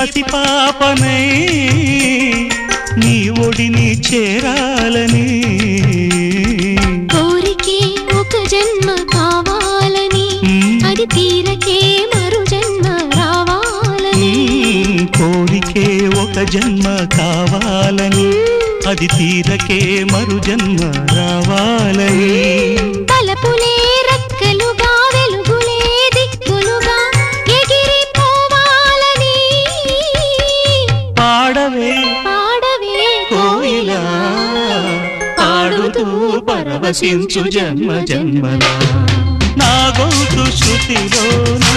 పసిపాపనై నీ ఒడిని చేరాలని కోరికే ఒక జన్మ కావాలని అది తీరకే మరు జన్మ రావాలని కోరికే ఒక జన్మ కావాలని అది తీరకే మరు జన్మ రావాలని తలపులే రెక్కలుగా వెలుగులే దిక్కులుగా ఎగిరిపోవాలని పాడవే పాడవే కోయిలా పాడుతూ పరవశించు జన్మ జన్మలా నా గొంతు శృతిలోనా